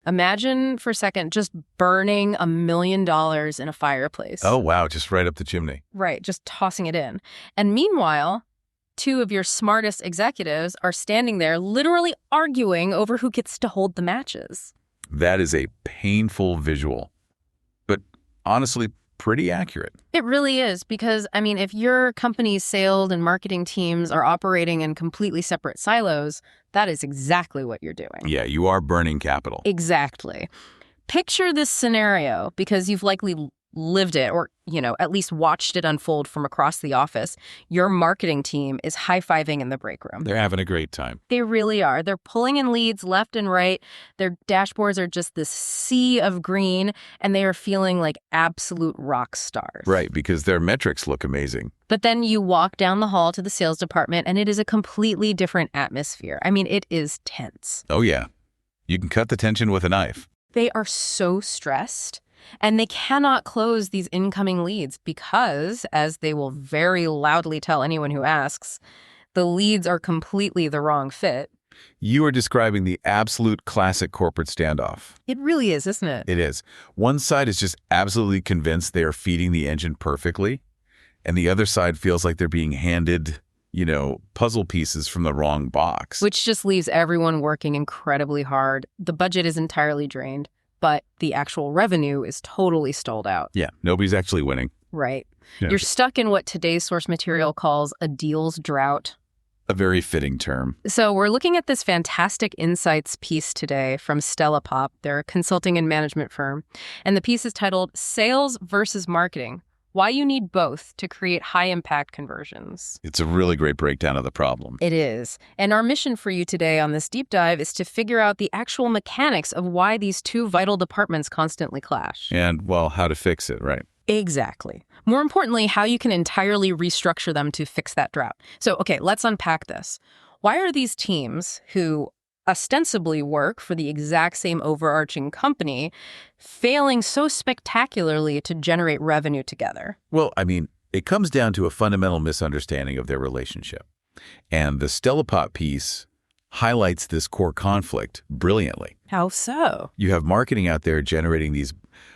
Imagine for a second just burning $1 million in a fireplace. Oh, wow, just right up the chimney. Right, just tossing it in. And meanwhile, two of your smartest executives are standing there literally arguing over who gets to hold the matches. That is a painful visual, but honestly, pretty accurate. It really is, because, I mean, if your company's sales and marketing teams are operating in completely separate silos, that is exactly what you're doing. Yeah, you are burning capital. Exactly. Picture this scenario, because you've likely lived it or, at least watched it unfold from across the office. Your marketing team is high-fiving in the break room. They're having a great time. They really are. They're pulling in leads left and right. Their dashboards are just this sea of green, and they are feeling like absolute rock stars. Right, because their metrics look amazing. But then you walk down the hall to the sales department, and it is a completely different atmosphere. I mean, it is tense. Oh, yeah. You can cut the tension with a knife. They are so stressed. And they cannot close these incoming leads because, as they will very loudly tell anyone who asks, the leads are completely the wrong fit. You are describing the absolute classic corporate standoff. It really is, isn't it? It is. One side is just absolutely convinced they are feeding the engine perfectly, and the other side feels like they're being handed, puzzle pieces from the wrong box. Which just leaves everyone working incredibly hard. The budget is entirely drained, but the actual revenue is totally stalled out. Yeah, nobody's actually winning. Right. Yeah. You're stuck in what today's source material calls a deals drought. A very fitting term. So we're looking at this fantastic insights piece today from Stella Pop. They're a consulting and management firm. And the piece is titled Sales versus Marketing: Why You Need Both to Create High-Impact Conversions. It's a really great breakdown of the problem. It is. And our mission for you today on this deep dive is to figure out the actual mechanics of why these two vital departments constantly clash. And, well, how to fix it, right? Exactly. More importantly, how you can entirely restructure them to fix that drought. So, okay, let's unpack this. Why are these teams who ostensibly work for the exact same overarching company failing so spectacularly to generate revenue together? Well, I mean, it comes down to a fundamental misunderstanding of their relationship. And the Stella Pop piece highlights this core conflict brilliantly. How so? You have marketing out there generating these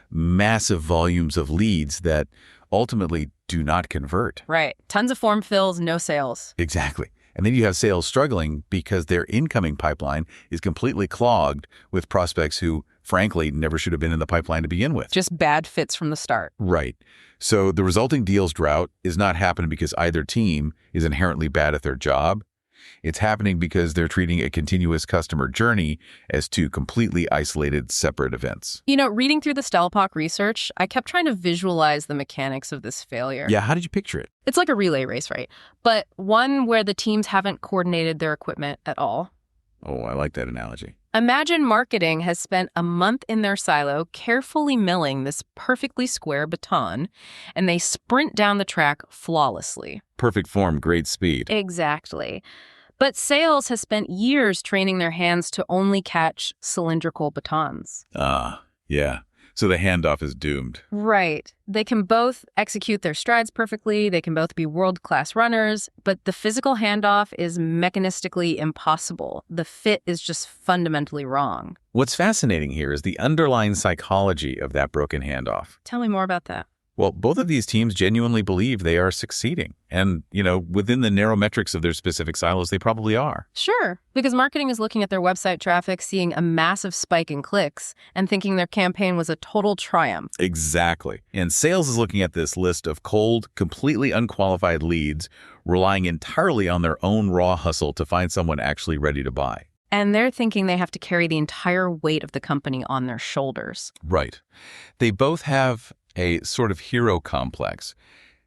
massive volumes of leads that ultimately do not convert. Right. Tons of form fills, no sales. Exactly. And then you have sales struggling because their incoming pipeline is completely clogged with prospects who, frankly, never should have been in the pipeline to begin with. Just bad fits from the start. Right. So the resulting deals drought is not happening because either team is inherently bad at their job. It's happening because they're treating a continuous customer journey as two completely isolated, separate events. Reading through the Stella Pop research, I kept trying to visualize the mechanics of this failure. Yeah, how did you picture it? It's like a relay race, right? But one where the teams haven't coordinated their equipment at all. Oh, I like that analogy. Imagine marketing has spent a month in their silo carefully milling this perfectly square baton, and they sprint down the track flawlessly. Perfect form, great speed. Exactly. But sales has spent years training their hands to only catch cylindrical batons. Yeah. So the handoff is doomed. Right. They can both execute their strides perfectly. They can both be world-class runners. But the physical handoff is mechanistically impossible. The fit is just fundamentally wrong. What's fascinating here is the underlying psychology of that broken handoff. Tell me more about that. Well, both of these teams genuinely believe they are succeeding. And, within the narrow metrics of their specific silos, they probably are. Sure, because marketing is looking at their website traffic, seeing a massive spike in clicks, and thinking their campaign was a total triumph. Exactly. And sales is looking at this list of cold, completely unqualified leads, relying entirely on their own raw hustle to find someone actually ready to buy. And they're thinking they have to carry the entire weight of the company on their shoulders. Right. They both have a sort of hero complex.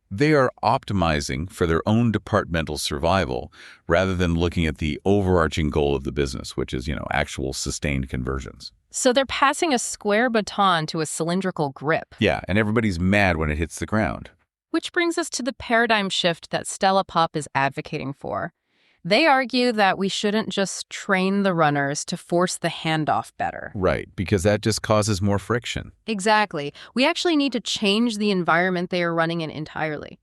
They are optimizing for their own departmental survival rather than looking at the overarching goal of the business, which is, actual sustained conversions. So they're passing a square baton to a cylindrical grip. Yeah, and everybody's mad when it hits the ground. Which brings us to the paradigm shift that Stella Pop is advocating for. They argue that we shouldn't just train the runners to force the handoff better. Right, because that just causes more friction. Exactly. We actually need to change the environment they are running in entirely.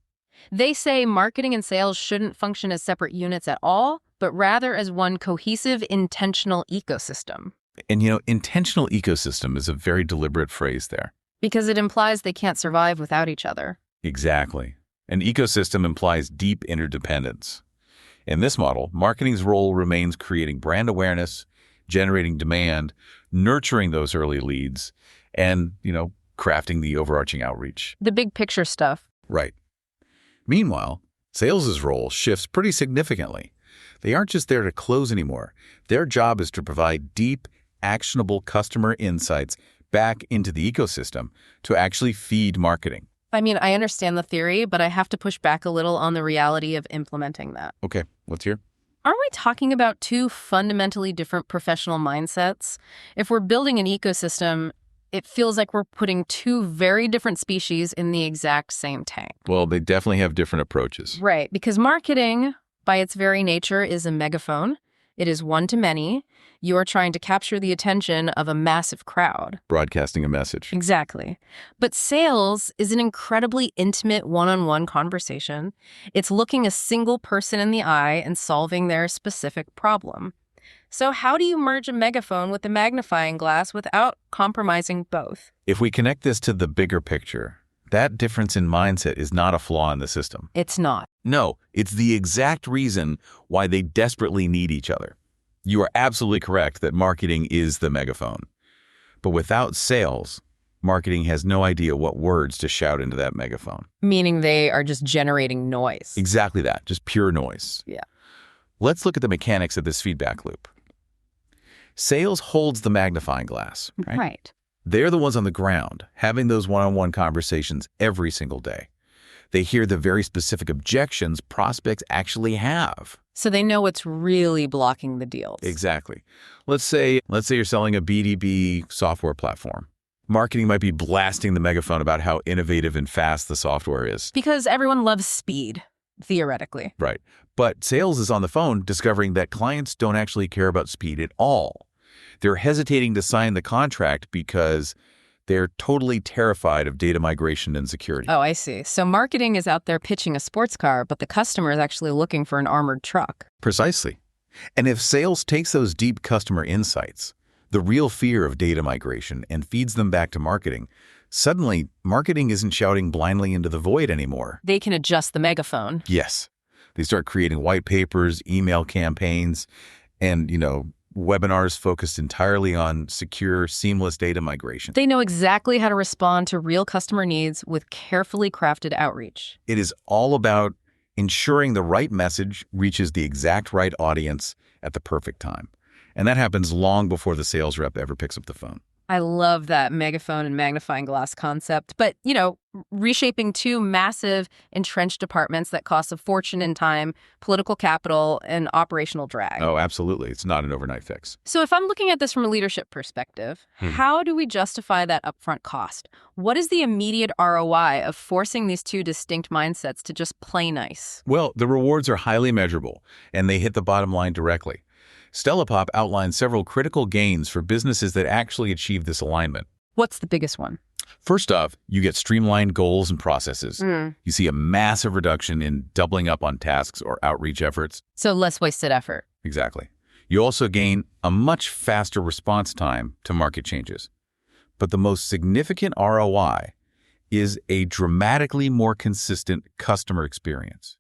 They say marketing and sales shouldn't function as separate units at all, but rather as one cohesive, intentional ecosystem. And, intentional ecosystem is a very deliberate phrase there. Because it implies they can't survive without each other. Exactly. An ecosystem implies deep interdependence. In this model, marketing's role remains creating brand awareness, generating demand, nurturing those early leads, and, crafting the overarching outreach. The big picture stuff. Right. Meanwhile, sales' role shifts pretty significantly. They aren't just there to close anymore. Their job is to provide deep, actionable customer insights back into the ecosystem to actually feed marketing. I mean, I understand the theory, but I have to push back a little on the reality of implementing that. Okay, let's hear. Aren't we talking about two fundamentally different professional mindsets? If we're building an ecosystem, it feels like we're putting two very different species in the exact same tank. Well, they definitely have different approaches. Right, because marketing, by its very nature, is a megaphone. It is one-to-many. You're trying to capture the attention of a massive crowd. Broadcasting a message. Exactly. But sales is an incredibly intimate one-on-one conversation. It's looking a single person in the eye and solving their specific problem. So how do you merge a megaphone with a magnifying glass without compromising both? If we connect this to the bigger picture, that difference in mindset is not a flaw in the system. It's not. No, it's the exact reason why they desperately need each other. You are absolutely correct that marketing is the megaphone. But without sales, marketing has no idea what words to shout into that megaphone. Meaning they are just generating noise. Exactly that, just pure noise. Yeah. Let's look at the mechanics of this feedback loop. Sales holds the magnifying glass, right? Right. They're the ones on the ground, having those one-on-one conversations every single day. They hear the very specific objections prospects actually have. So they know what's really blocking the deals. Exactly. Let's say you're selling a B2B software platform. Marketing might be blasting the megaphone about how innovative and fast the software is. Because everyone loves speed, theoretically. Right. But sales is on the phone discovering that clients don't actually care about speed at all. They're hesitating to sign the contract because they're totally terrified of data migration and security. Oh, I see. So marketing is out there pitching a sports car, but the customer is actually looking for an armored truck. Precisely. And if sales takes those deep customer insights, the real fear of data migration, and feeds them back to marketing, suddenly marketing isn't shouting blindly into the void anymore. They can adjust the megaphone. Yes. They start creating white papers, email campaigns, and, webinars focused entirely on secure, seamless data migration. They know exactly how to respond to real customer needs with carefully crafted outreach. It is all about ensuring the right message reaches the exact right audience at the perfect time. And that happens long before the sales rep ever picks up the phone. I love that megaphone and magnifying glass concept. But, reshaping two massive entrenched departments that cost a fortune in time, political capital, and operational drag. Oh, absolutely. It's not an overnight fix. So if I'm looking at this from a leadership perspective, how do we justify that upfront cost? What is the immediate ROI of forcing these two distinct mindsets to just play nice? Well, the rewards are highly measurable, and they hit the bottom line directly. Stella Pop outlines several critical gains for businesses that actually achieve this alignment. What's the biggest one? First off, you get streamlined goals and processes. You see a massive reduction in doubling up on tasks or outreach efforts. So less wasted effort. Exactly. You also gain a much faster response time to market changes. But the most significant ROI is a dramatically more consistent customer experience.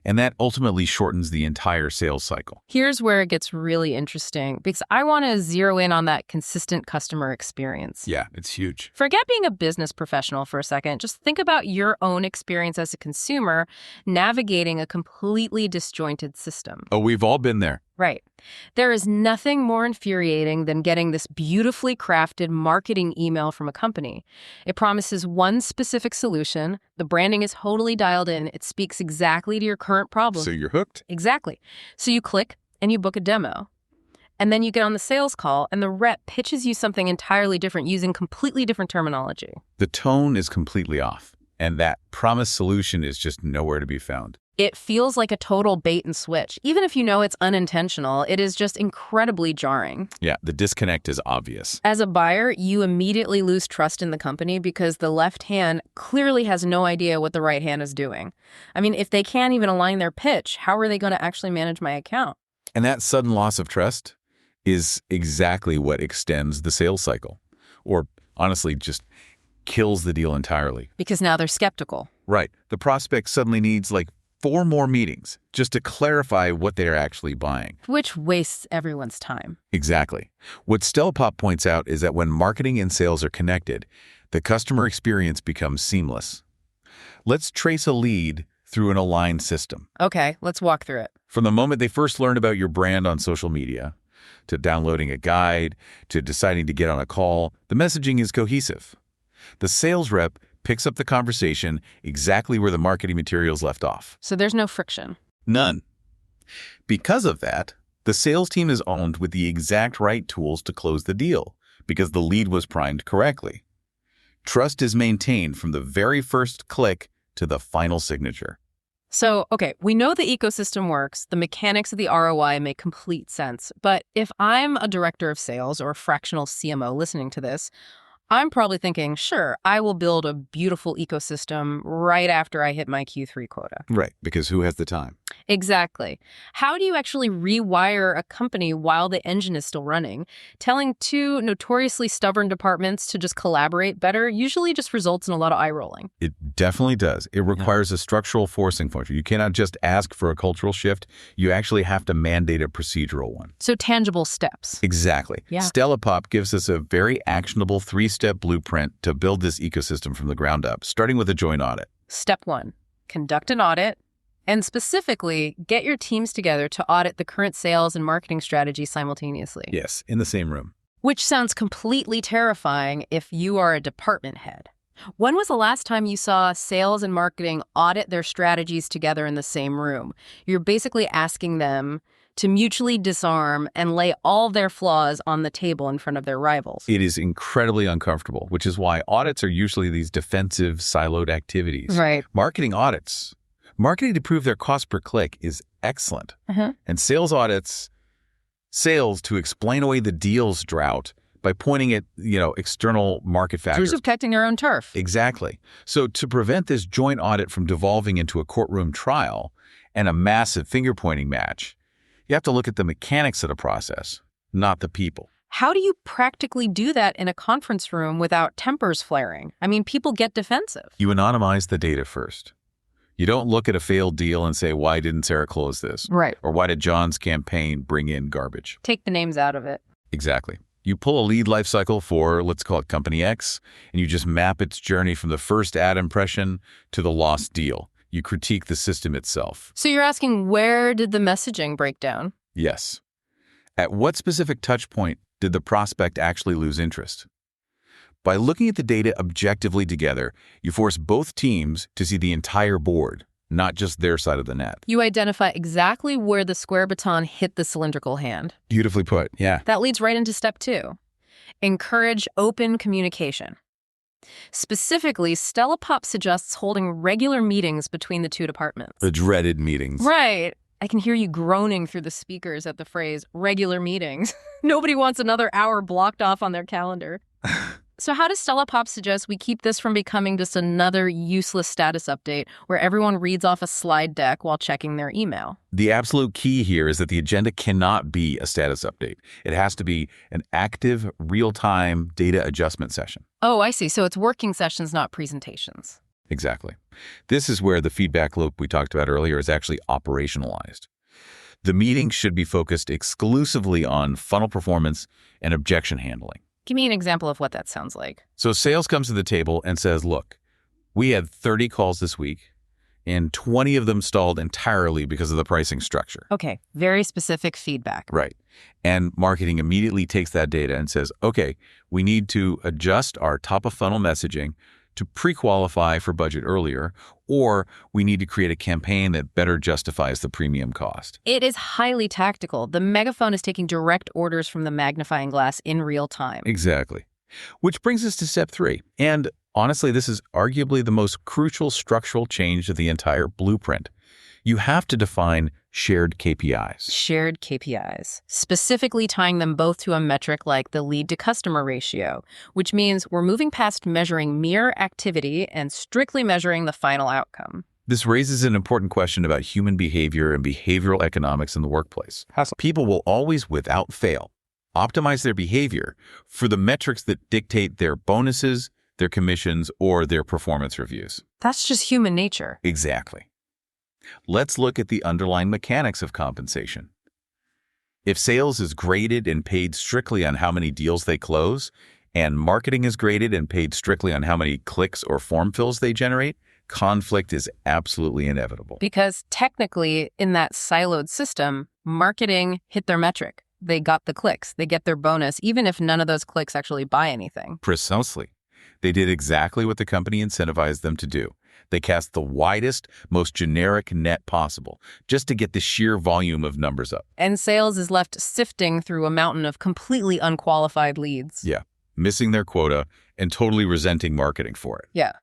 And that ultimately shortens the entire sales cycle. Here's where it gets really interesting, because I want to zero in on that consistent customer experience. Yeah, it's huge. Forget being a business professional for a second. Just think about your own experience as a consumer navigating a completely disjointed system. Oh, we've all been there. Right. There is nothing more infuriating than getting this beautifully crafted marketing email from a company. It promises one specific solution. The branding is totally dialed in. It speaks exactly to your current problem. So you're hooked? Exactly. So you click and you book a demo. And then you get on the sales call and the rep pitches you something entirely different using completely different terminology. The tone is completely off, and that promised solution is just nowhere to be found. It feels like a total bait and switch. Even if you know it's unintentional, it is just incredibly jarring. Yeah, the disconnect is obvious. As a buyer, you immediately lose trust in the company because the left hand clearly has no idea what the right hand is doing. I mean, if they can't even align their pitch, how are they going to actually manage my account? And that sudden loss of trust is exactly what extends the sales cycle, or honestly, just kills the deal entirely. Because now they're skeptical. Right. The prospect suddenly needs like 4 more meetings just to clarify what they're actually buying. Which wastes everyone's time. Exactly. What Stella Pop points out is that when marketing and sales are connected, the customer experience becomes seamless. Let's trace a lead through an aligned system. Okay, let's walk through it. From the moment they first learn about your brand on social media, to downloading a guide, to deciding to get on a call, the messaging is cohesive. The sales rep picks up the conversation exactly where the marketing materials left off. So there's no friction. None. Because of that, the sales team is armed with the exact right tools to close the deal, because the lead was primed correctly. Trust is maintained from the very first click to the final signature. So, okay, we know the ecosystem works. The mechanics of the ROI make complete sense. But if I'm a director of sales or a fractional CMO listening to this, I'm probably thinking, sure, I will build a beautiful ecosystem right after I hit my Q3 quota. Right, because who has the time? Exactly. How do you actually rewire a company while the engine is still running? Telling 2 notoriously stubborn departments to just collaborate better usually just results in a lot of eye rolling. It definitely does. It requires a structural forcing function. You cannot just ask for a cultural shift. You actually have to mandate a procedural one. So tangible steps. Exactly. Yeah. Stella Pop gives us a very actionable 3-step blueprint to build this ecosystem from the ground up, starting with a joint audit. Step 1, conduct an audit. And specifically, get your teams together to audit the current sales and marketing strategy simultaneously. Yes, in the same room. Which sounds completely terrifying if you are a department head. When was the last time you saw sales and marketing audit their strategies together in the same room? You're basically asking them to mutually disarm and lay all their flaws on the table in front of their rivals. It is incredibly uncomfortable, which is why audits are usually these defensive, siloed activities. Right. Marketing to prove their cost per click is excellent. And sales audits, sales to explain away the deals drought by pointing at, external market factors. Who's protecting their own turf. Exactly. So to prevent this joint audit from devolving into a courtroom trial and a massive finger-pointing match, you have to look at the mechanics of the process, not the people. How do you practically do that in a conference room without tempers flaring? I mean, people get defensive. You anonymize the data first. You don't look at a failed deal and say, why didn't Sarah close this? Right. Or why did John's campaign bring in garbage? Take the names out of it. Exactly. You pull a lead lifecycle for, let's call it Company X, and you just map its journey from the first ad impression to the lost deal. You critique the system itself. So you're asking, where did the messaging break down? Yes. At what specific touch point did the prospect actually lose interest? By looking at the data objectively together, you force both teams to see the entire board, not just their side of the net. You identify exactly where the square baton hit the cylindrical hand. Beautifully put, yeah. That leads right into step 2. Encourage open communication. Specifically, Stella Pop suggests holding regular meetings between the 2 departments. The dreaded meetings. Right. I can hear you groaning through the speakers at the phrase, regular meetings. Nobody wants another hour blocked off on their calendar. So how does Stella Pop suggest we keep this from becoming just another useless status update where everyone reads off a slide deck while checking their email? The absolute key here is that the agenda cannot be a status update. It has to be an active, real-time data adjustment session. Oh, I see. So it's working sessions, not presentations. Exactly. This is where the feedback loop we talked about earlier is actually operationalized. The meeting should be focused exclusively on funnel performance and objection handling. Give me an example of what that sounds like. So sales comes to the table and says, look, we had 30 calls this week, and 20 of them stalled entirely because of the pricing structure. Okay, very specific feedback. Right. And marketing immediately takes that data and says, okay, we need to adjust our top-of-funnel messaging to pre-qualify for budget earlier, or we need to create a campaign that better justifies the premium cost. It is highly tactical. The megaphone is taking direct orders from the magnifying glass in real time. Exactly. Which brings us to step 3. And honestly, this is arguably the most crucial structural change of the entire blueprint. You have to define shared KPIs. Shared KPIs, specifically tying them both to a metric like the lead-to-customer ratio, which means we're moving past measuring mere activity and strictly measuring the final outcome. This raises an important question about human behavior and behavioral economics in the workplace. People will always, without fail, optimize their behavior for the metrics that dictate their bonuses, their commissions, or their performance reviews. That's just human nature. Exactly. Let's look at the underlying mechanics of compensation. If sales is graded and paid strictly on how many deals they close, and marketing is graded and paid strictly on how many clicks or form fills they generate, conflict is absolutely inevitable. Because technically, in that siloed system, marketing hit their metric. They got the clicks. They get their bonus, even if none of those clicks actually buy anything. Precisely. They did exactly what the company incentivized them to do. They cast the widest, most generic net possible, just to get the sheer volume of numbers up. And sales is left sifting through a mountain of completely unqualified leads. Yeah, missing their quota and totally resenting marketing for it. Yeah.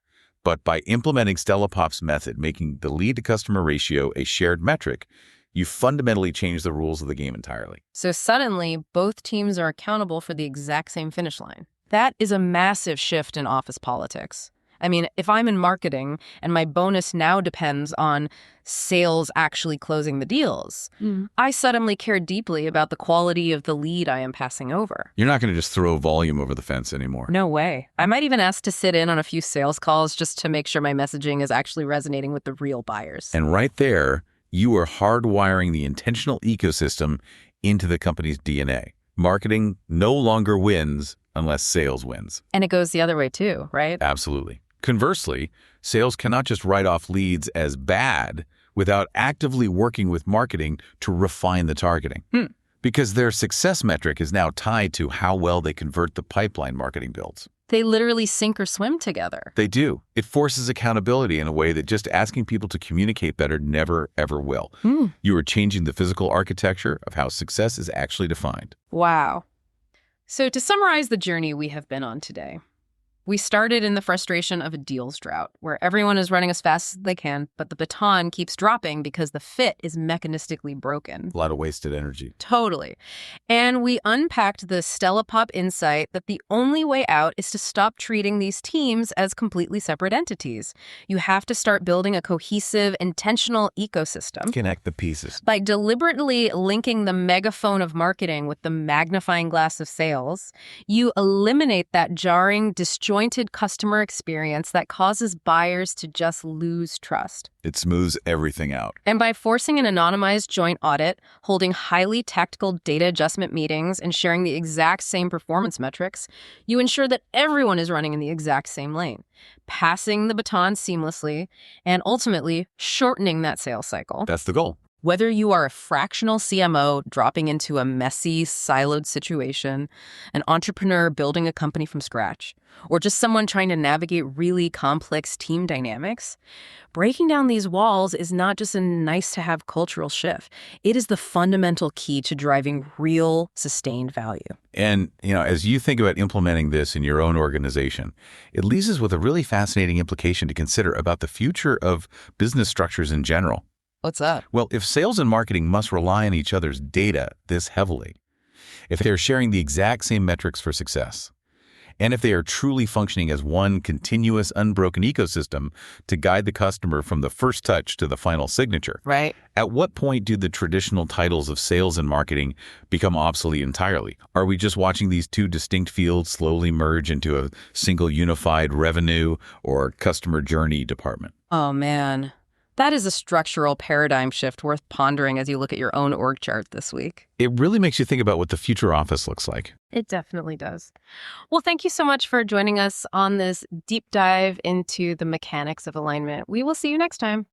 But by implementing Stella Pop's method, making the lead-to-customer ratio a shared metric, you fundamentally change the rules of the game entirely. So suddenly, both teams are accountable for the exact same finish line. That is a massive shift in office politics. I mean, if I'm in marketing and my bonus now depends on sales actually closing the deals, I suddenly care deeply about the quality of the lead I am passing over. You're not going to just throw volume over the fence anymore. No way. I might even ask to sit in on a few sales calls just to make sure my messaging is actually resonating with the real buyers. And right there, you are hardwiring the intentional ecosystem into the company's DNA. Marketing no longer wins unless sales wins. And it goes the other way too, right? Absolutely. Conversely, sales cannot just write off leads as bad without actively working with marketing to refine the targeting. Because their success metric is now tied to how well they convert the pipeline marketing builds. They literally sink or swim together. They do. It forces accountability in a way that just asking people to communicate better never, ever will. You are changing the physical architecture of how success is actually defined. Wow. So to summarize the journey we have been on today, we started in the frustration of a deals drought, where everyone is running as fast as they can, but the baton keeps dropping because the fit is mechanistically broken. A lot of wasted energy. Totally. And we unpacked the Stella Pop insight that the only way out is to stop treating these teams as completely separate entities. You have to start building a cohesive, intentional ecosystem. Connect the pieces. By deliberately linking the megaphone of marketing with the magnifying glass of sales, you eliminate that jarring, disjointed customer experience that causes buyers to just lose trust. It smooths everything out. And by forcing an anonymized joint audit, holding highly tactical data adjustment meetings, and sharing the exact same performance metrics, you ensure that everyone is running in the exact same lane, passing the baton seamlessly, and ultimately shortening that sales cycle. That's the goal. Whether you are a fractional CMO dropping into a messy, siloed situation, an entrepreneur building a company from scratch, or just someone trying to navigate really complex team dynamics, breaking down these walls is not just a nice-to-have cultural shift. It is the fundamental key to driving real, sustained value. And, as you think about implementing this in your own organization, it leaves us with a really fascinating implication to consider about the future of business structures in general. What's that? Well, if sales and marketing must rely on each other's data this heavily, if they're sharing the exact same metrics for success, and if they are truly functioning as one continuous, unbroken ecosystem to guide the customer from the first touch to the final signature, right? At what point do the traditional titles of sales and marketing become obsolete entirely? Are we just watching these two distinct fields slowly merge into a single unified revenue or customer journey department? Oh, man. That is a structural paradigm shift worth pondering as you look at your own org chart this week. It really makes you think about what the future office looks like. It definitely does. Well, thank you so much for joining us on this deep dive into the mechanics of alignment. We will see you next time.